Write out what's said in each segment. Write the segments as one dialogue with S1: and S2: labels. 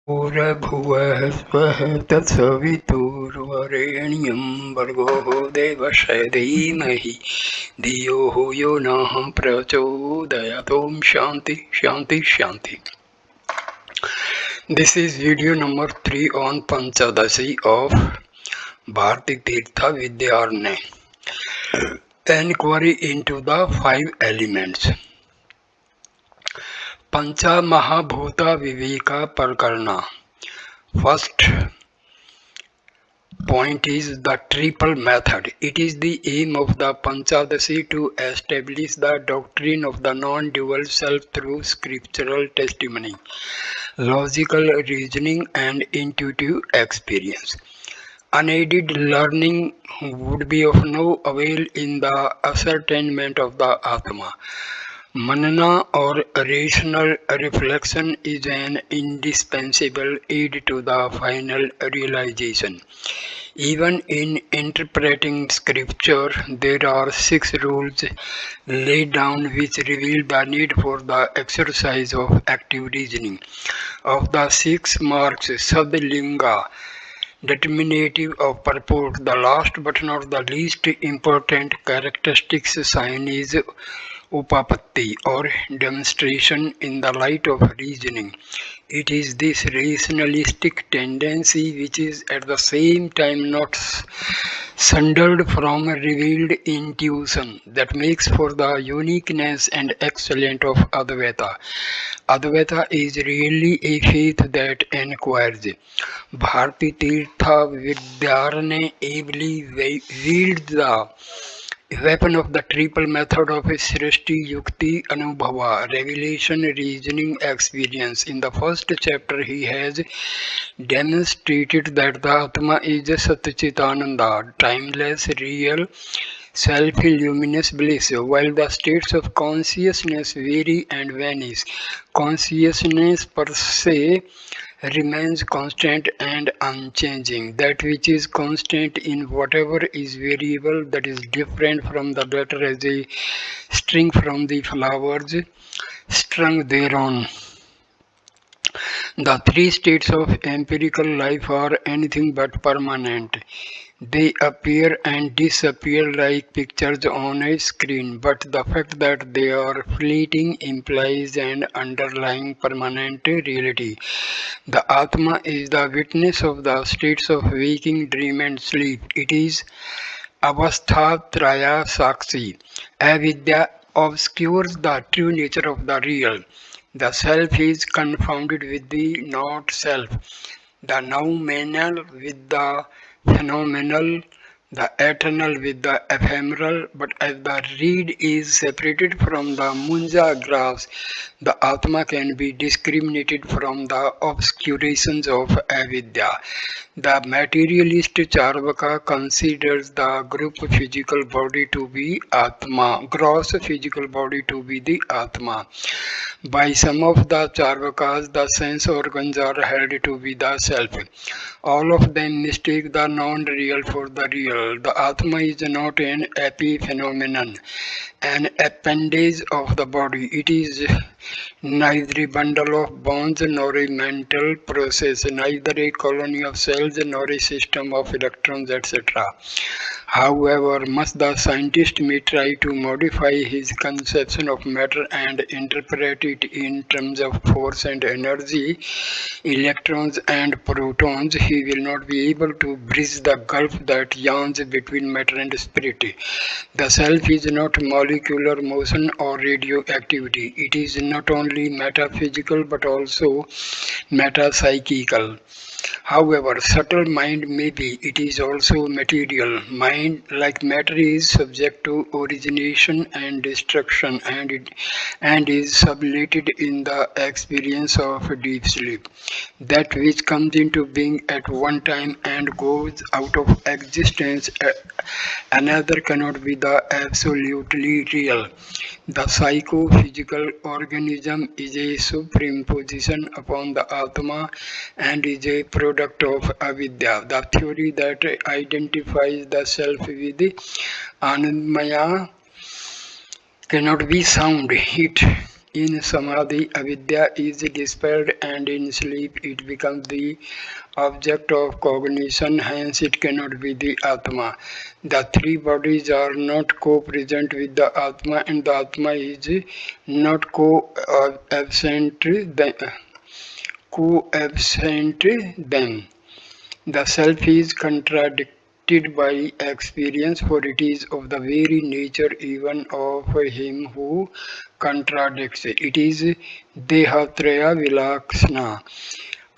S1: भूर्भुवः स्वः तत्सवितुर्वरेण्यं भर्गो देवस्य धीमहि धियो यो नः प्रचोदयात्. Om Shanti Shanti Shanti. This is video number 3 on Panchadasi of Bharti Tirtha Vidyarnaya. Enquiry into the 5 elements. Pancha Mahabhuta Viveka Prakarana. First point is the triple method. It is the aim of the Panchadasi to establish the doctrine of the non-dual self through scriptural testimony, logical reasoning and intuitive experience. Unaided learning would be of no avail in the ascertainment of the Atma. Manana or rational reflection is an indispensable aid to the final realization. Even in interpreting scripture, there are 6 rules laid down which reveal the need for the exercise of active reasoning. Of the 6 marks, Sadlinga, determinative of purport, the last but not the least important characteristics sign is Upapatti or demonstration in the light of reasoning. It is this rationalistic tendency which is at the same time not sundered from revealed intuition that makes for the uniqueness and excellence of Advaita. Advaita is really a faith that inquires. Bharti Tirtha Vidyarnaya ably wields the weapon of the triple method of Srishti Yukti Anubhava, revelation, reasoning, experience. In the first chapter, he has demonstrated that the Atma is Satchitananda, timeless, real, self-luminous bliss. While the states of consciousness vary and vanish, consciousness per se remains constant and unchanging. That which is constant in whatever is variable, that is different from the letter as a string from the flowers strung thereon. The 3 states of empirical life are anything but permanent. They appear and disappear like pictures on a screen, but the fact that they are fleeting implies an underlying permanent reality. The Atma is the witness of the states of waking, dream and sleep. It is Avasthatraya Sakshi. Avidya obscures the true nature of the real. The self is confounded with the not self, the noumenal with the phenomenal, the eternal with the ephemeral. But as the reed is separated from the munja grass, the Atma can be discriminated from the obscurations of avidya. The materialist Charvaka considers the group physical body to be Atma, gross physical body to be the Atma. By some of the Charvakas, the sense organs are held to be the self. All of them mistake the non-real for the real. The Atma is not an epiphenomenon, an appendage of the body. It is neither a bundle of bones nor a mental process, neither a colony of cells nor a system of electrons, etc. However much the scientist may try to modify his conception of matter and interpret it in terms of force and energy, electrons and protons, he will not be able to bridge the gulf that yawns between matter and spirit. The self is not molecular motion or radioactivity. It is not only metaphysical but also metapsychical. However subtle mind may be, it is also material. Mind, like matter, is subject to origination and destruction and is sublated in the experience of deep sleep. That which comes into being at one time and goes out of existence another cannot be the absolutely real. The psychophysical organism is a superimposition upon the Atma and is a product of avidya. The theory that identifies the self with Anandmaya cannot be sound. It In samadhi, avidya is dispelled, and in sleep it becomes the object of cognition, hence it cannot be the Atma. The three bodies are not co-present with the Atma, and the Atma is not co-absent them. The self is contradicted by experience, for it is of the very nature even of him who contradicts. It is Dehatraya Vilaksana.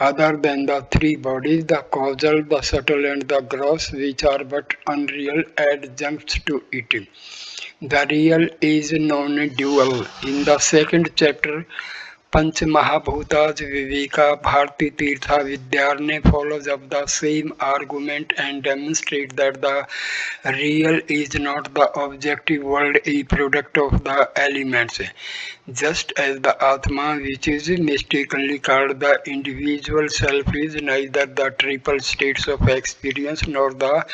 S1: Other than the three bodies, the causal, the subtle, and the gross, which are but unreal adjuncts to it. The real is non-dual. In the second chapter, Panch Mahabhutas Viveka Bharti Tirtha Vidyarnaya follows up the same argument and demonstrates that the real is not the objective world, a product of the elements. Just as the Atma, which is mistakenly called the individual self, is neither the triple states of experience nor the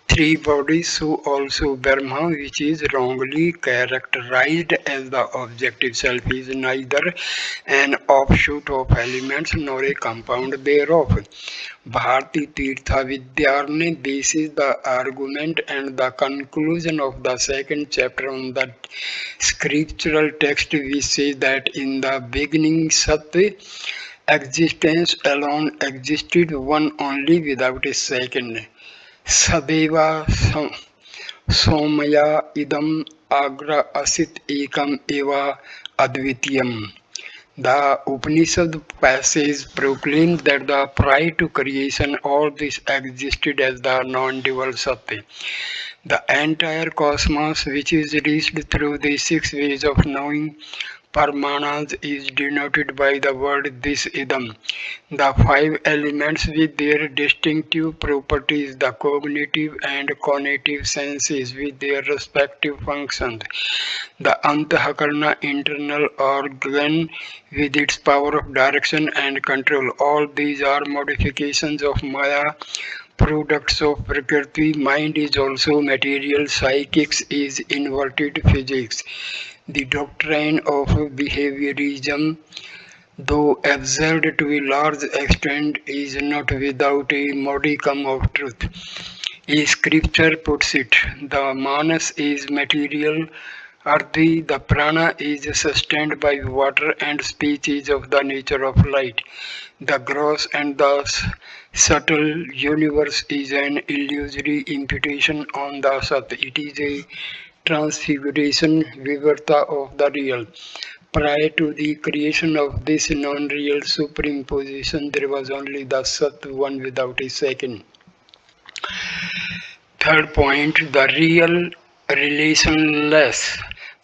S1: three bodies, so also Brahma, which is wrongly characterized as the objective self, is neither an offshoot of elements nor a compound thereof. Bharti Tirtha Vidyarnaya bases the argument and the conclusion of the second chapter on the scriptural text which says that in the beginning Sat existence alone existed, one only without a second. Sadeva Somaya idam agra asit ekam eva advitiyam. The Upanishad passage proclaims that prior to creation all this existed as the non-dual Satya. The entire cosmos, which is reached through the six ways of knowing, Paramanas, is denoted by the word this idam. The five elements with their distinctive properties, the cognitive and conative senses with their respective functions, the Antahakarana internal organ with its power of direction and control. All these are modifications of Maya, products of Prakriti. Mind is also material, psychics is inverted physics. The doctrine of behaviorism, though absurd to a large extent, is not without a modicum of truth. A scripture puts it, the manas is material, earthy, the prana is sustained by water, and speech is of the nature of light. The gross and the subtle universe is an illusory imputation on the Sat. It is a transfiguration vivarta of the real. Prior to the creation of this non-real superimposition, there was only the Sat, one without a second. Third point, the real relationless.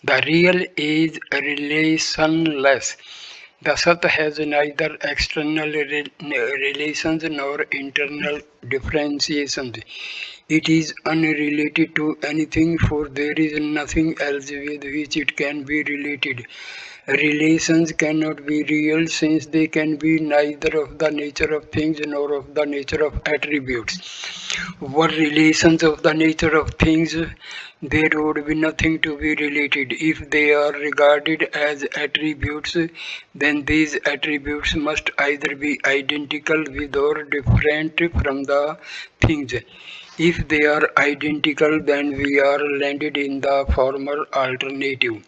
S1: The real is relationless. The Sat has neither external relations nor internal differentiations. It is unrelated to anything, for there is nothing else with which it can be related. Relations cannot be real, since they can be neither of the nature of things nor of the nature of attributes. Were relations of the nature of things, there would be nothing to be related. If they are regarded as attributes, then these attributes must either be identical with or different from the things. If they are identical, then we are landed in the former alternative.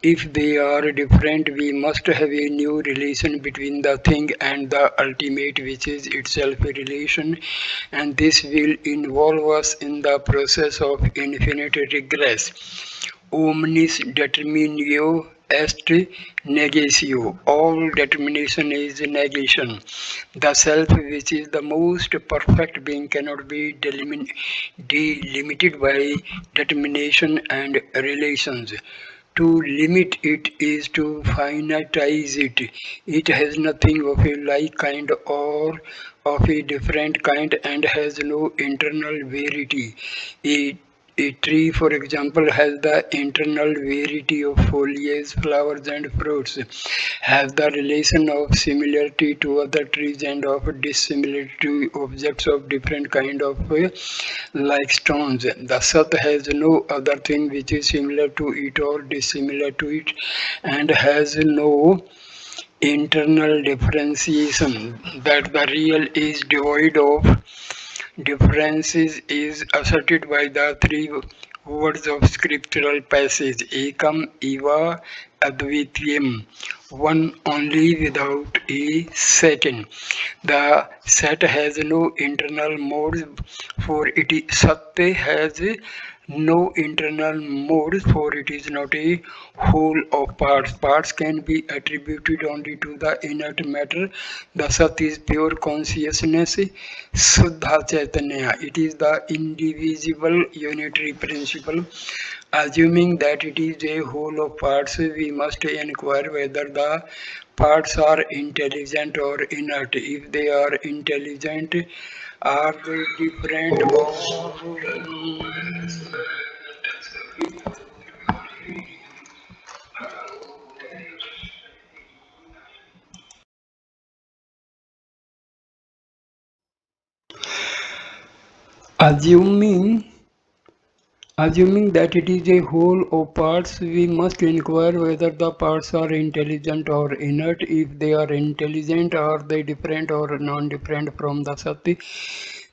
S1: If they are different, we must have a new relation between the thing and the ultimate, which is itself a relation, and this will involve us in the process of infinite regress. Omnis determinio est negatio. All determination is negation. The self, which is the most perfect being, cannot be delimited by determination and relations. To limit it is to finitize it. It has nothing of a like kind or of a different kind, and has no internal verity. A A tree, for example, has the internal variety of foliage, flowers, and fruits, has the relation of similarity to other trees and of dissimilarity to objects of different kind of like stones. The Sat has no other thing which is similar to it or dissimilar to it, and has no internal differentiation. That the real is devoid of differences is asserted by the three words of scriptural passage: Ekam Eva Advitiyam, one only without a second. The Sat has no internal modes, for it is Satya has no internal modes, for it is not a whole of parts. Parts can be attributed only to the inert matter. The Sat is pure consciousness, Suddha Chaitanya. It is the indivisible unitary principle. Assuming that it is a whole of parts, we must inquire whether the parts are intelligent or inert. If they are intelligent, are they different or assuming Assuming that it is a whole of parts, we must inquire whether the parts are intelligent or inert. If they are intelligent, are they different or non-different from the Sati?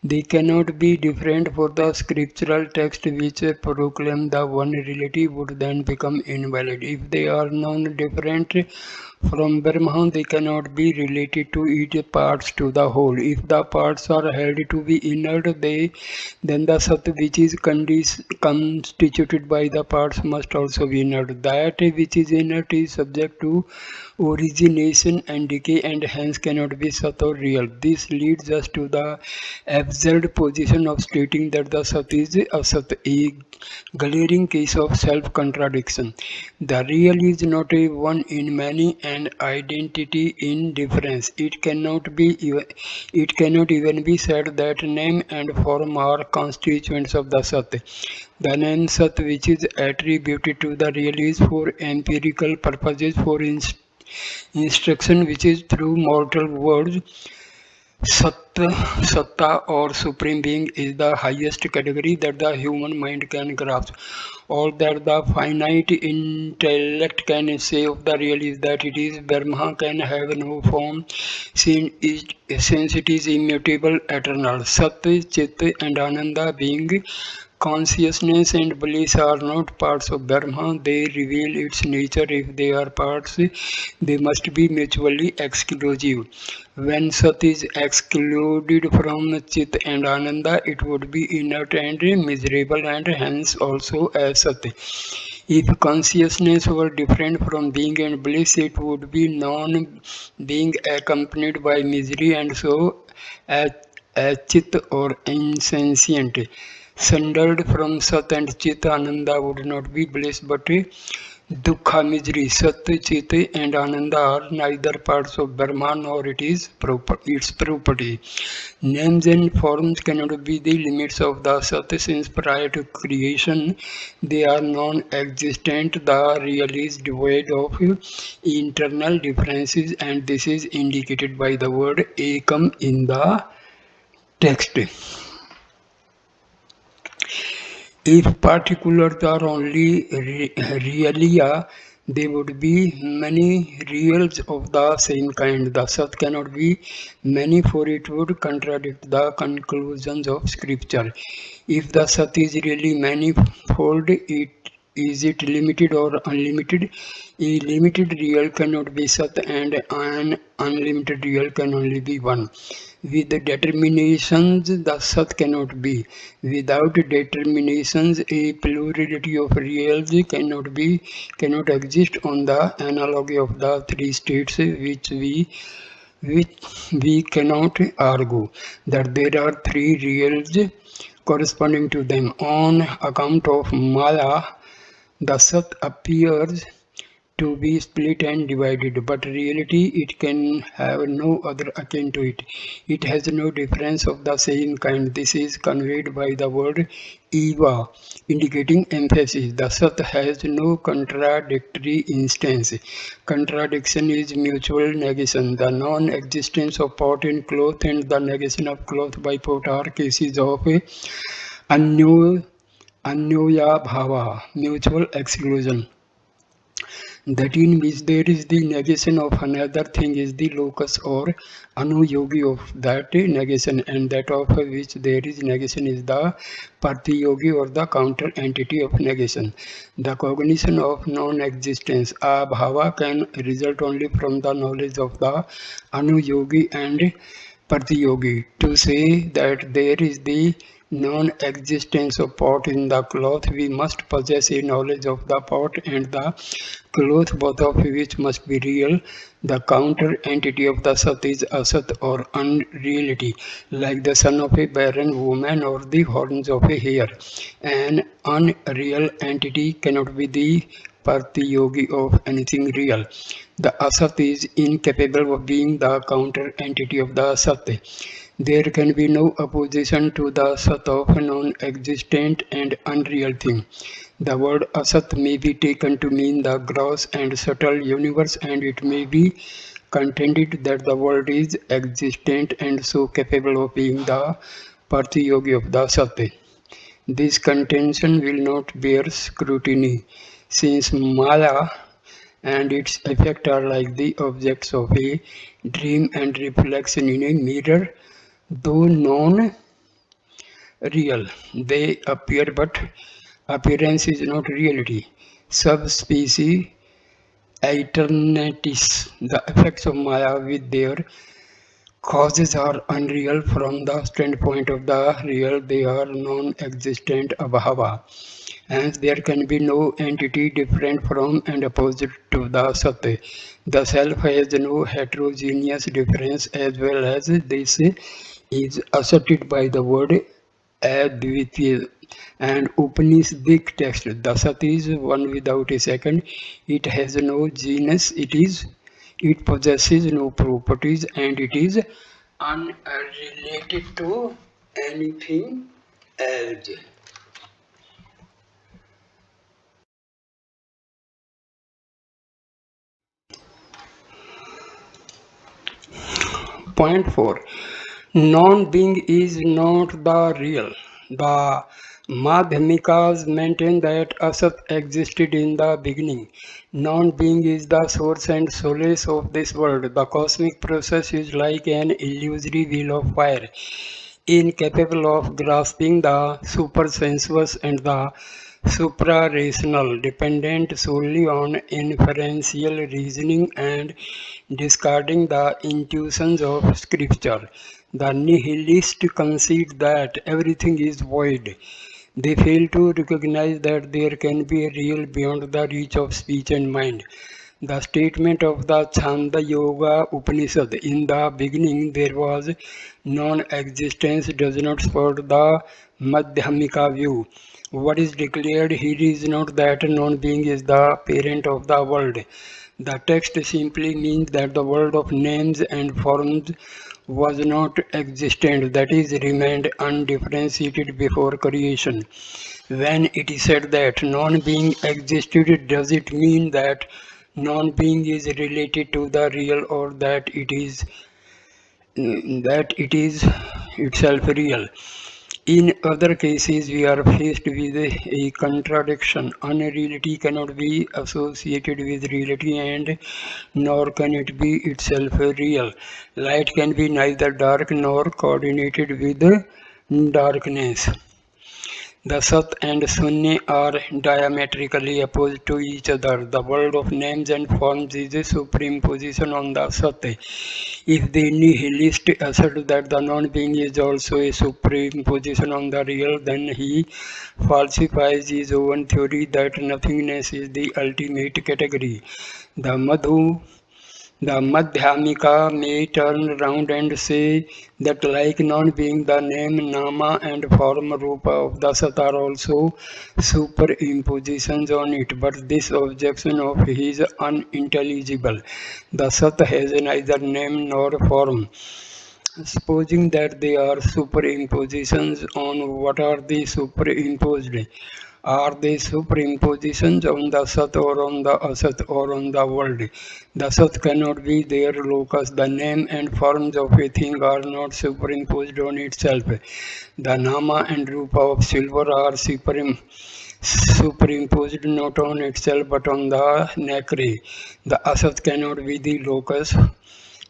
S1: They cannot be different, for the scriptural text which proclaim the one reality would then become invalid. If they are non-different from Brahman, they cannot be related to each parts to the whole. If the parts are held to be inert, then the Sat which is constituted by the parts must also be inert. That which is inert is subject to origination and decay, and hence cannot be Sat or real. This leads us to the absurd position of stating that the Sat is Asat, a glaring case of self-contradiction. The real is not a one in many and identity in difference. It cannot even be said that name and form are constituents of the Sat. The name Sat which is attributed to the real is for empirical purposes, for instruction which is through mortal words. Satta or Supreme Being is the highest category that the human mind can grasp. All that the finite intellect can say of the real is that it is Brahma, can have no form since it is immutable, eternal. Sat, Chit and Ananda being consciousness and bliss are not parts of Brahma. They reveal its nature. If they are parts, they must be mutually exclusive. When Sat is excluded from Chit and Ananda, it would be inert and miserable, and hence also as Sat. If consciousness were different from being and bliss, it would be non-being accompanied by misery, and so as Chit or insentient. Sundered from Sat and Chit, Ananda would not be bliss but Dukkha, misery. Sat, Chit and Ananda are neither parts of Brahma nor its property. Names and forms cannot be the limits of the Sat, since prior to creation they are non-existent. The real is devoid of internal differences, and this is indicated by the word Ekam in the text. If particulars are only realia, there would be many reals of the same kind. The Sat cannot be many, for it would contradict the conclusions of scripture. If the Sat is really manifold, is it limited or unlimited? A limited real cannot be Sat, and an unlimited real can only be one. With determinations, the Sat cannot be. Without determinations, a plurality of reals cannot exist on the analogy of the three states, which we cannot argue that there are three reals corresponding to them. On account of Maya, the Sat appears to be split and divided, but reality it can have no other akin to it. It has no difference of the same kind. This is conveyed by the word eva, indicating emphasis. The Sat has no contradictory instance. Contradiction is mutual negation. The non-existence of pot in cloth and the negation of cloth by pot are cases of anyo, anyoya bhava, mutual exclusion. That in which there is the negation of another thing is the locus or anuyogi of that negation, and that of which there is negation is the partiyogi or the counter entity of negation. The cognition of non-existence, abhava, can result only from the knowledge of the anuyogi and Partiyogi. To say that there is the non-existence of pot in the cloth, we must possess a knowledge of the pot and the cloth, both of which must be real. The counter entity of the Sat is Asat or unreality, like the son of a barren woman or the horns of a hare. An unreal entity cannot be the Partiyogi of anything real. The Asat is incapable of being the counter entity of the Sat. There can be no opposition to the Sat of a non-existent and unreal thing. The word Asat may be taken to mean the gross and subtle universe, and it may be contended that the world is existent and so capable of being the Partiyogi of the Sat. This contention will not bear scrutiny, since Maya and its effect are like the objects of a dream and reflection in a mirror. Though non-real, they appear, but appearance is not reality. Subspecies aeternitis, the effects of Maya with their causes are unreal. From the standpoint of the real, they are non-existent abhava. Hence, there can be no entity different from and opposite to the Sat. The self has no heterogeneous difference, as well as this is asserted by the word Advaita and Upanishadic text. The Sat is one without a second. It has no genus. It possesses no properties, and it is unrelated to anything else. Point 4. Non-being is not the real. The Madhyamikas maintain that Asat existed in the beginning. Non-being is the source and solace of this world. The cosmic process is like an illusory wheel of fire, incapable of grasping the supersensuous and the supra-rational, dependent solely on inferential reasoning and discarding the intuitions of scripture. The nihilists concede that everything is void. They fail to recognize that there can be a real beyond the reach of speech and mind. The statement of the Chanda Yoga Upanishad, in the beginning there was non-existence, does not support the Madhyamika view. What is declared here is not that non-being is the parent of the world. The text simply means that the world of names and forms was not existent, that is, remained undifferentiated before creation. When it is said that non-being existed, does it mean that non-being is related to the real, or that it is itself real? In other cases, we are faced with a contradiction. Unreality cannot be associated with reality, and nor can it be itself real. Light can be neither dark nor coordinated with darkness. The Sat and Sunni are diametrically opposed to each other. The world of names and forms is a superimposition on the Sat. If the nihilist assert that the non-being is also a superimposition on the real, then he falsifies his own theory that nothingness is the ultimate category. The The Madhyamika may turn round and say that like non-being, the name, nama and form rupa of the Sat are also superimpositions on it, but this objection of his is unintelligible. The Sat has neither name nor form. Supposing that they are superimpositions on what are they superimposed? Are they superimpositions on the Sat or on the Asat or on the world? The Sat cannot be their locus. The name and forms of a thing are not superimposed on itself. The Nama and Rupa of silver are superimposed not on itself but on the nacre. The Asat cannot be the locus,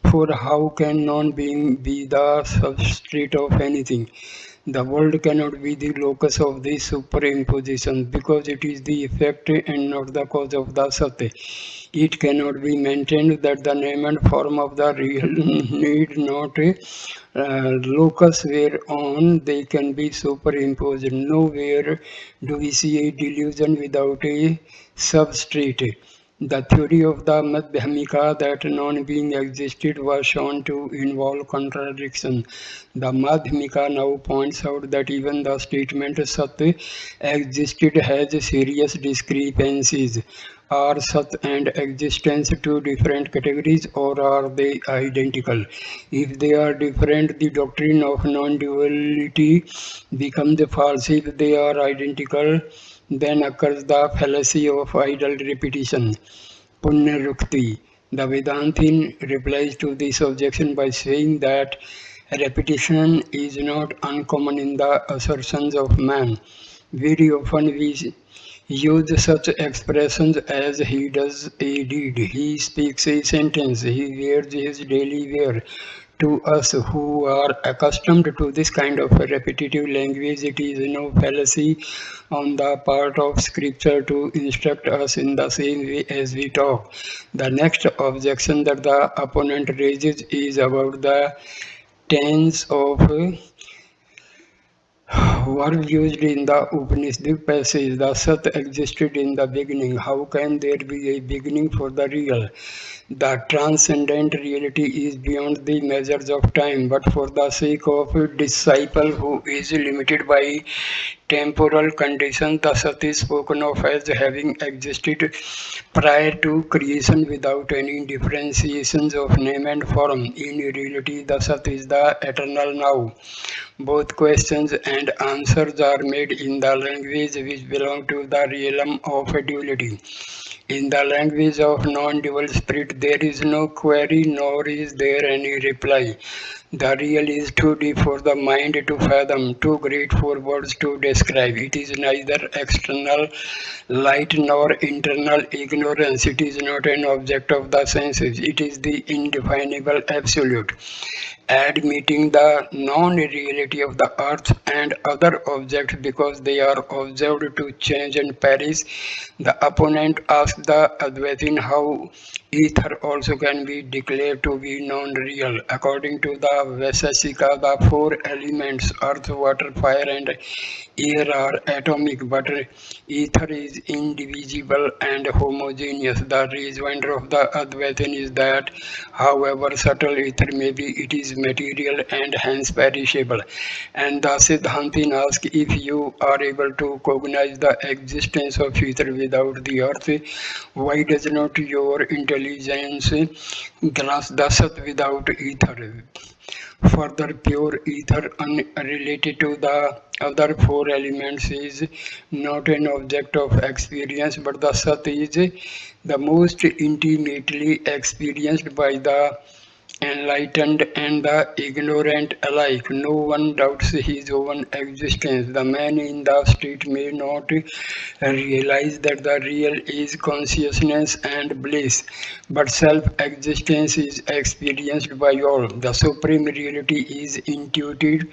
S1: for how can non-being be the substrate of anything? The world cannot be the locus of this superimposition because it is the effect and not the cause of the Sat. It cannot be maintained that the name and form of the real need not a locus whereon they can be superimposed. Nowhere do we see a delusion without a substrate. The theory of the Madhyamika that non-being existed was shown to involve contradiction. The Madhyamika now points out that even the statement Sat existed has serious discrepancies. Are Sat and existence two different categories or are they identical? If they are different, the doctrine of non-duality becomes false. If they are identical, then occurs the fallacy of idle repetition. Punyarukti. The Vedantin replies to this objection by saying that repetition is not uncommon in the assertions of man. Very often we use such expressions as he does a deed, he speaks a sentence, he wears his daily wear. To us who are accustomed to this kind of repetitive language, it is no fallacy on the part of scripture to instruct us in the same way as we talk. The next objection that the opponent raises is about the tense of verb used in the Upanishadic passage. The Sat existed in the beginning. How can there be a beginning for the real? The transcendent reality is beyond the measures of time, but for the sake of a disciple who is limited by temporal conditions, the Sat is spoken of as having existed prior to creation without any differentiations of name and form. In reality, the Sat is the eternal now. Both questions and answers are made in the language which belong to the realm of duality. In the language of non-dual spirit, there is no query nor is there any reply. The real is too deep for the mind to fathom, too great for words to describe. It is neither external light nor internal ignorance. It is not an object of the senses. It is the indefinable absolute. Admitting the non-reality of the earth and other objects because they are observed to change and perish, the opponent asks the Advaitin how ether also can be declared to be non-real. According to the Vaiseshika, the four elements earth, water, fire and air are atomic, but ether is indivisible and homogeneous. The rejoinder of the Advaitin is that however subtle ether may be, it is material and hence perishable. And the Siddhantin asks, if you are able to cognize the existence of ether without the earth, why does not your intelligence grasp the Sat without ether? Further, pure ether unrelated to the other four elements is not an object of experience, but the Sat is the most intimately experienced by the enlightened and the ignorant alike. No one doubts his own existence. The man in the street may not realize that the real is consciousness and bliss, but self-existence is experienced by all. The supreme reality is intuited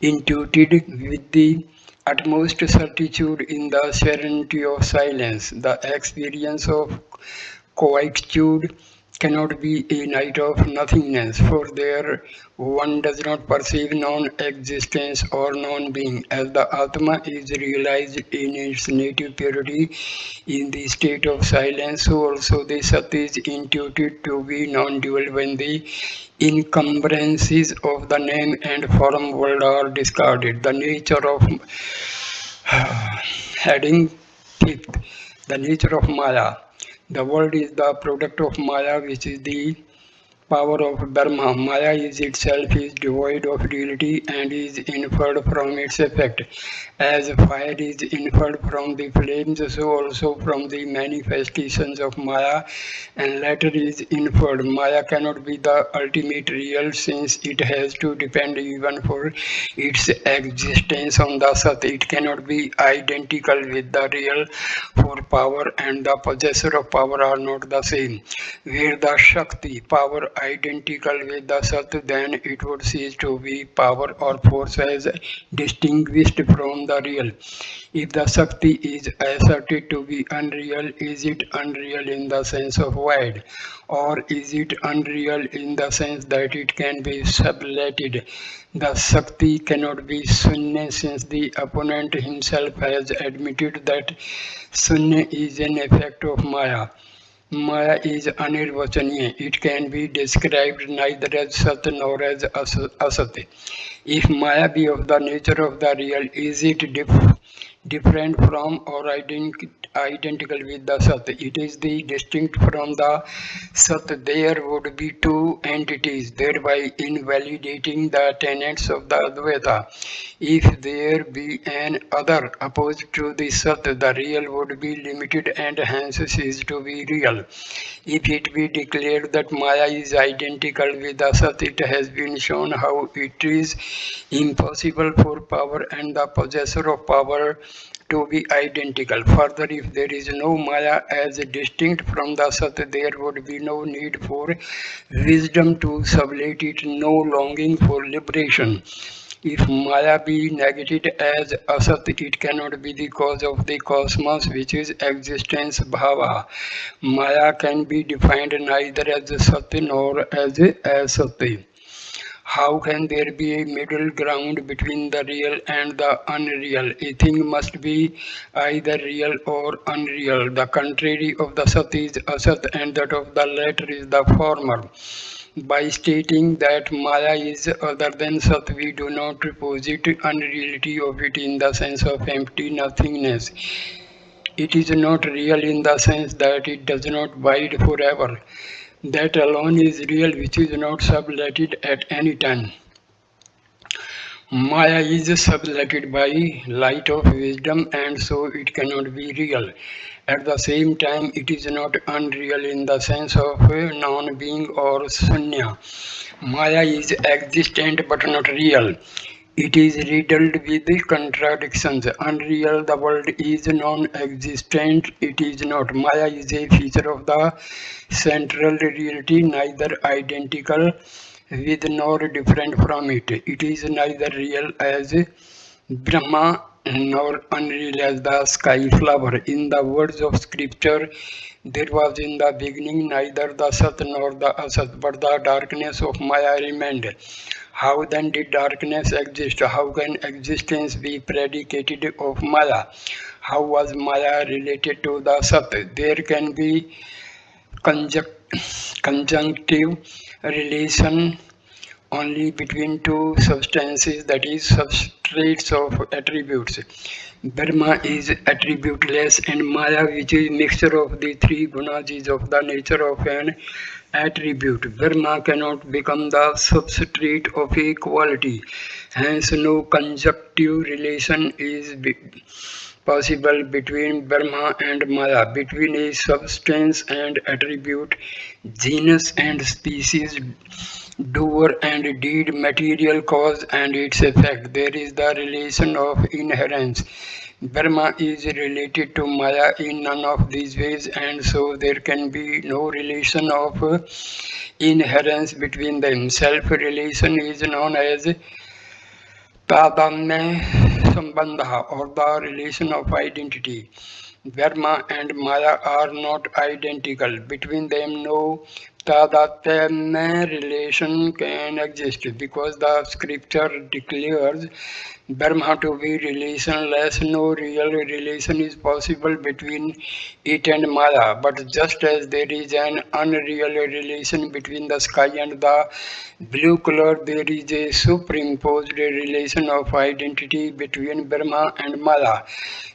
S1: with the utmost certitude in the serenity of silence. The experience of quietude cannot be a night of nothingness, for there one does not perceive non-existence or non-being. As the Atma is realized in its native purity in the state of silence, so also the Sat is intuited to be non-dual when the encumbrances of the name and form world are discarded. The nature of heading fifth, the nature of Maya. The world is the product of Maya, which is the power of Brahma. Maya is itself is devoid of reality and is inferred from its effect. As fire is inferred from the flames, so also from the manifestations of Maya, and latter is inferred. Maya cannot be the ultimate real, since it has to depend even for its existence on the Sat. It cannot be identical with the real, for power and the possessor of power are not the same. Were the Shakti power identical with the Sat, then it would cease to be power or force as distinguished from the real. If the Shakti is asserted to be unreal, is it unreal in the sense of void, or is it unreal in the sense that it can be sublated? The Shakti cannot be Sunya, since the opponent himself has admitted that Sunya is an effect of Maya. Maya is anirvachaniya. It can be described neither as Sat nor as Asat. If Maya be of the nature of the real, is it different from or identical with the Sat? It is the distinct from the Sat. There would be two entities, thereby invalidating the tenets of the Advaita. If there be an other opposed to the Sat, the real would be limited and hence cease to be real. If it be declared that Maya is identical with the Sat, it has been shown how it is impossible for power and the possessor of power to be identical. Further, if there is no Maya as distinct from the Sat, there would be no need for wisdom to sublate it, no longing for liberation. If Maya be negated as Asat, it cannot be the cause of the cosmos, which is existence bhava. Maya can be defined neither as Sat nor as Asat. How can there be a middle ground between the real and the unreal? A thing must be either real or unreal. The contrary of the Sat is Asat, and that of the latter is the former. By stating that Maya is other than Sat, we do not posit unreality of it in the sense of empty nothingness. It is not real in the sense that it does not abide forever. That alone is real, which is not sublated at any time. Maya is sublated by light of wisdom, and so it cannot be real. At the same time, it is not unreal in the sense of non-being or sunya. Maya is existent but not real. It is riddled with contradictions. Unreal, the world is non-existent, it is not. Maya is a feature of the central reality, neither identical with nor different from it. It is neither real as Brahma nor unreal as the sky flower. In the words of scripture, there was in the beginning neither the Sat nor the Asat, but the darkness of Maya remained. How then did darkness exist? How can existence be predicated of Maya? How was Maya related to the Sat? There can be conjunctive relation only between two substances, that is, substrates of attributes. Brahma is attributeless, and Maya, which is mixture of the three gunas, is of the nature of an attribute. Brahma cannot become the substrate of a quality. Hence, no conjunctive relation is possible between Brahma and Maya, between a substance and attribute, genus and species, doer and deed, material cause and its effect. There is the relation of inherence. Brahma is related to Maya in none of these ways, and so there can be no relation of inherence between them. Self-relation is known as Tadamya Sambandha, or the relation of identity. Brahma and Maya are not identical. Between them no Tadatma relation can exist because the scripture declares Brahma to be relationless. No real relation is possible between it and Maya. But just as there is an unreal relation between the sky and the blue color, there is a superimposed relation of identity between Brahma and Maya.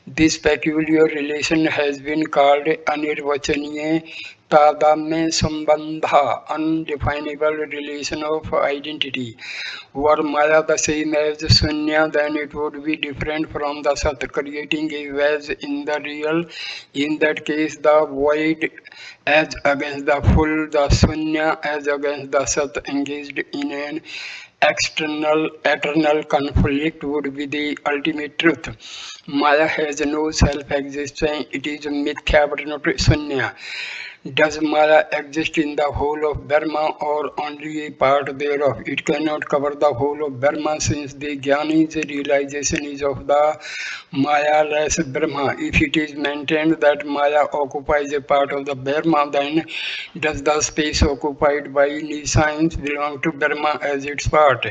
S1: This peculiar relation has been called Anirvachaniya Tadamya Sambandha, undefinable relation of identity. Were Maya the same as Sunya, then it would be different from the Sat, creating a wedge in the real. In that case, the void as against the full, the Sunya as against the Sat, engaged in an external eternal conflict would be the ultimate truth. Maya has no self-existence, it is mithya but not sunya. Does Maya exist in the whole of Brahma or only a part thereof? It cannot cover the whole of Brahma since the Jnani's realization is of the Maya-less Brahma. If it is maintained that Maya occupies a part of the Brahma, then does the space occupied by nescience belong to Brahma as its part?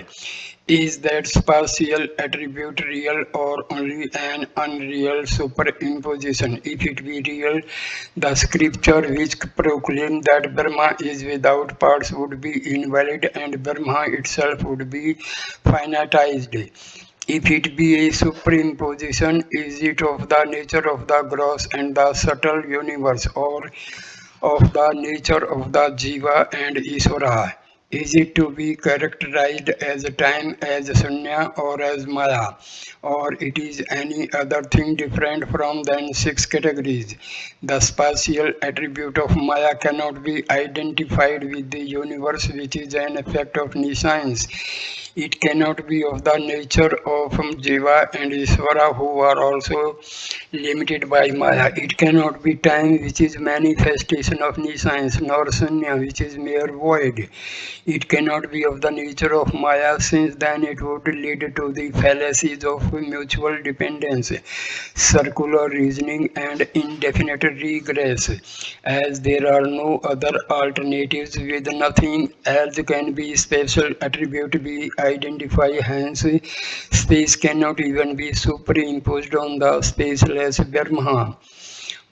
S1: Is that spatial attribute real or only an unreal superimposition? If it be real, the scripture which proclaims that Brahma is without parts would be invalid and Brahma itself would be finitized. If it be a superimposition, is it of the nature of the gross and the subtle universe, or of the nature of the Jiva and Isvara? Is it to be characterized as time, as Sunya, or as Maya, or it is any other thing different from than six categories? The spatial attribute of Maya cannot be identified with the universe, which is an effect of nescience. It cannot be of the nature of Jiva and Isvara, who are also limited by Maya. It cannot be time, which is manifestation of nescience, nor Sunya, which is mere void. It cannot be of the nature of Maya, since then it would lead to the fallacies of mutual dependence, circular reasoning, and indefinite regress. As there are no other alternatives, with nothing else can be spatial attribute be identified, hence space cannot even be superimposed on the spaceless Brahma.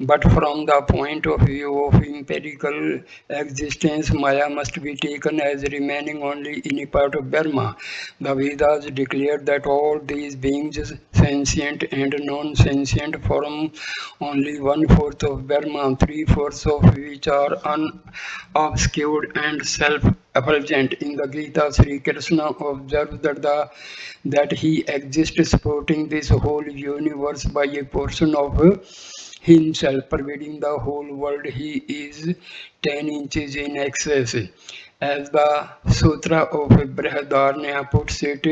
S1: But from the point of view of empirical existence, Maya must be taken as remaining only in a part of Brahma. The Vedas declare that all these beings, sentient and non-sentient, form only one-fourth of Brahma, three-fourths of which are unobscured and self-effulgent. In the Gita, Sri Krishna observes that he exists supporting this whole universe by a portion of himself, pervading the whole world. He is 10 inches in excess. As the Sutra of Vidyarnaya puts it,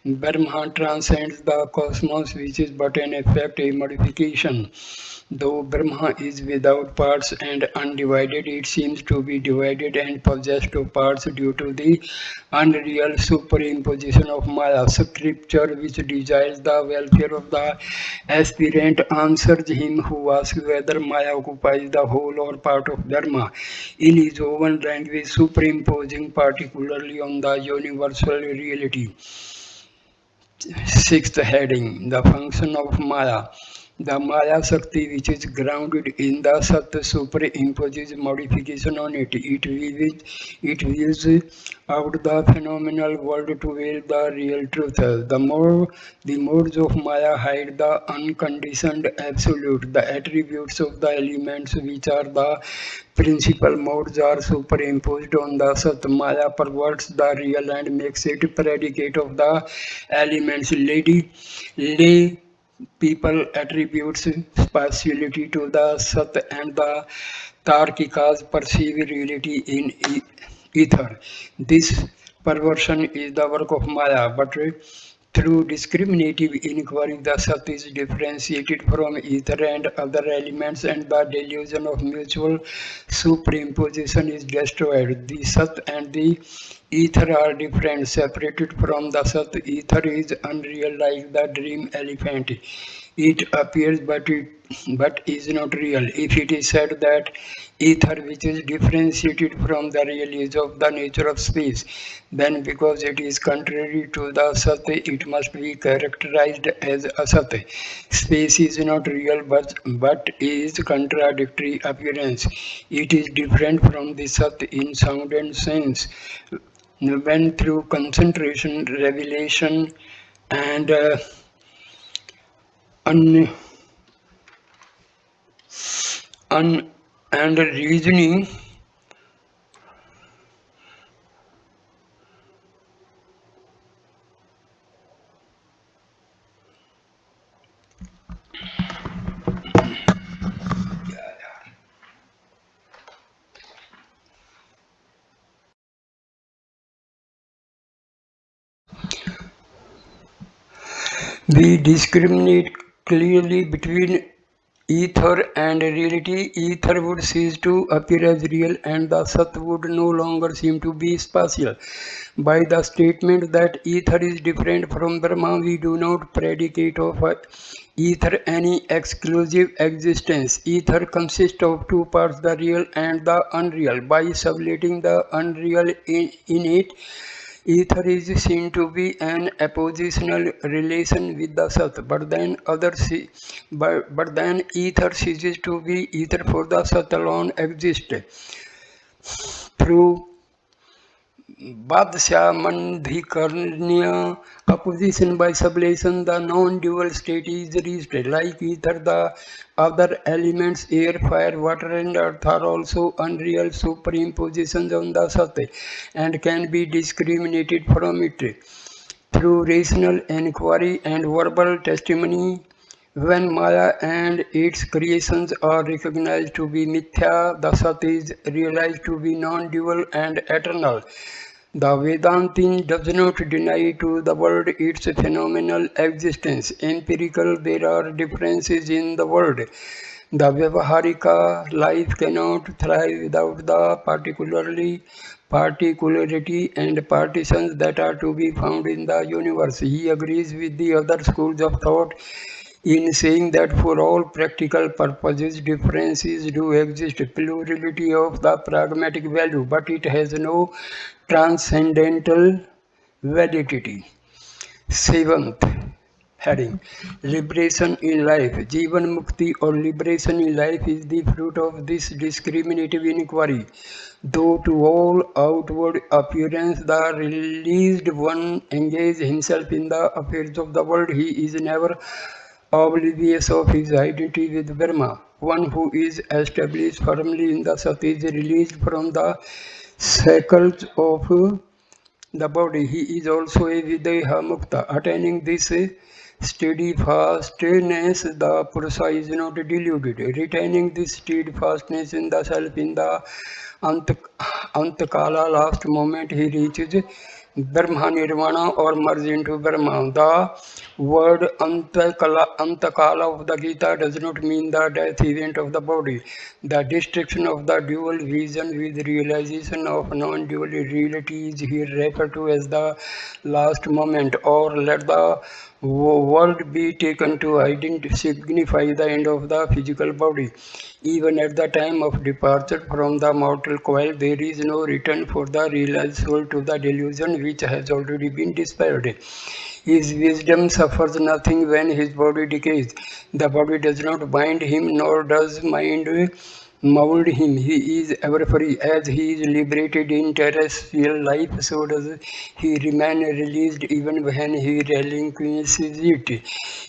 S1: Brahma transcends the cosmos, which is but an effect, a modification. Though Brahma is without parts and undivided, it seems to be divided and possessed of parts due to the unreal superimposition of Maya. Scripture, which desires the welfare of the aspirant, answers him who asks whether Maya occupies the whole or part of Dharma in his own language, superimposing particularly on the universal reality. Sixth heading, the function of Maya. The Maya Shakti, which is grounded in the Sat, superimposes modification on it. It views out the phenomenal world to veil the real truth. The modes of Maya hide the unconditioned absolute. The attributes of the elements, which are the principal modes, are superimposed on the Sat. Maya perverts the real and makes it predicate of the elements. Lay people attributes partiality to the Sat, and the Tarkikas perceive reality in ether. This perversion is the work of Maya, but through discriminative inquiry, the Sat is differentiated from ether and other elements, and the delusion of mutual superimposition is destroyed. The Sat and the ether are different, separated from the Sat. Ether is unreal like the dream elephant. It appears, but but is not real. If it is said that ether, which is differentiated from the real, is of the nature of space, then because it is contrary to the sat, it must be characterized as asat. Space is not real, but is contradictory appearance. It is different from the sat in sound and sense. When through concentration, revelation, and un, un, and reasoning, we discriminate clearly between ether and reality. Ether would cease to appear as real, and the Sat would no longer seem to be spatial. By the statement that ether is different from Brahma, we do not predicate of ether any exclusive existence. Ether consists of two parts, the real and the unreal. By sublating the unreal in it, ether is seen to be an oppositional relation with the Sat, but then ether ceases to be ether, for the Sat alone exists. Through Badshah opposition by sublation, the non-dual state is reached. Like ether, the other elements, air, fire, water, and earth, are also unreal superimpositions on the Sat and can be discriminated from it. Through rational inquiry and verbal testimony, when Maya and its creations are recognized to be mithya, the Sat is realized to be non-dual and eternal. The Vedantin does not deny to the world its phenomenal existence. Empirical, there are differences in the world. The Vyavaharika life cannot thrive without the particularity and partitions that are to be found in the universe. He agrees with the other schools of thought in saying that for all practical purposes differences do exist, plurality of the pragmatic value, but it has no transcendental validity. Seventh heading, liberation in life. Jivan Mukti or liberation in life is the fruit of this discriminative inquiry. Though to all outward appearance the released one engages himself in the affairs of the world, he is never oblivious of his identity with Brahma. One who is established firmly in the Sat is released from the shackles of the body. He is also a Videha Mukta. Attaining this steadfastness, the Purusha is not deluded. Retaining this steadfastness in the self, in the Antakala last moment, he reaches Brahma Nirvana or merge into Brahma. The word Antakala of the Gita does not mean the death event of the body. The destruction of the dual vision with realization of non-dual reality is here referred to as the last moment, or let the word be taken to signify the end of the physical body. Even at the time of departure from the mortal coil, there is no return for the realized soul to the delusion which has already been dispelled. His wisdom suffers nothing when his body decays. The body does not bind him, nor does mind mold him. He is ever free. As he is liberated in terrestrial life, so does he remain released even when he relinquishes it.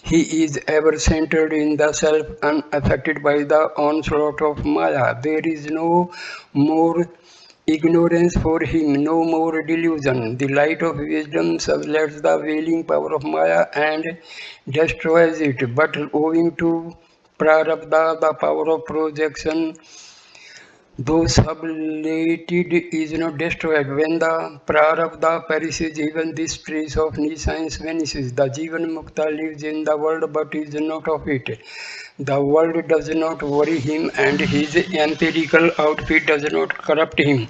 S1: He is ever centered in the self, unaffected by the onslaught of Maya. There is no more ignorance for him, no more delusion. The light of wisdom sublets the veiling power of Maya and destroys it. But owing to Prarabdha, the power of projection, though sublated, is not destroyed. When the Prarabdha perishes, even this trace of nescience vanishes. The Jivan Mukta lives in the world but is not of it. The world does not worry him and his empirical outfit does not corrupt him.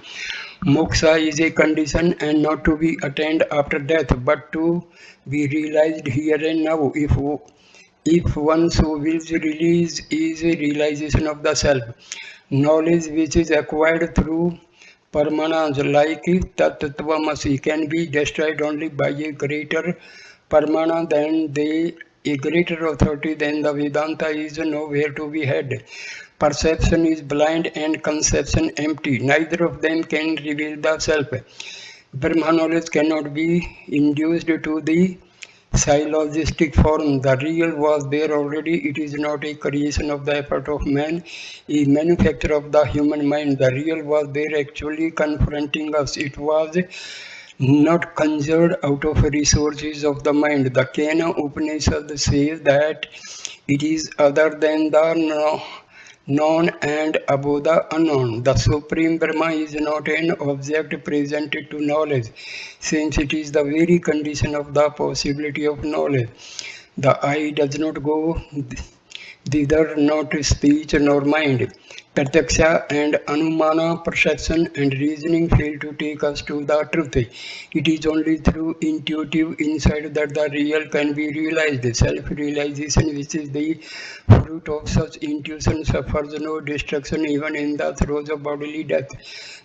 S1: Moksha is a condition and not to be attained after death, but to be realized here and now. if one so wills, release is a realization of the self. Knowledge which is acquired through permanence, like Tattvamasi, can be destroyed only by a greater Pramana than a greater authority than the Vedanta is nowhere to be had. Perception is blind and conception empty. Neither of them can reveal the self. Brahma knowledge cannot be induced to the syllogistic form. The real was there already. It is not a creation of the effort of man, a manufacture of the human mind. The real was there actually confronting us. It was not conjured out of resources of the mind. The Kena Upanishad says that it is other than the known and above the unknown. The Supreme Brahma is not an object presented to knowledge, since it is the very condition of the possibility of knowledge. The eye does not go thither, not speech nor mind. Pratyaksha and Anumana, perception and reasoning fail to take us to the truth. It is only through intuitive insight that the real can be realized. Self-realization, which is the fruit of such intuition, suffers no destruction even in the throes of bodily death.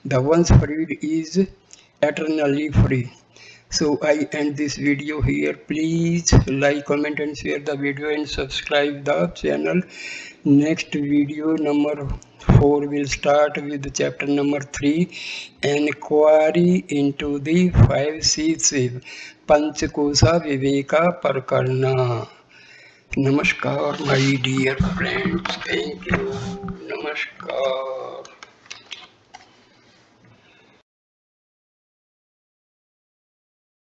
S1: The once freed is eternally free. So I end this video here. Please like, comment and share the video and subscribe the channel. Next video number 4 will start with chapter number 3, Inquiry into the 5 seats, Panchakosha Viveka Prakarana. Namaskar, my dear friends. Thank you. Namaskar.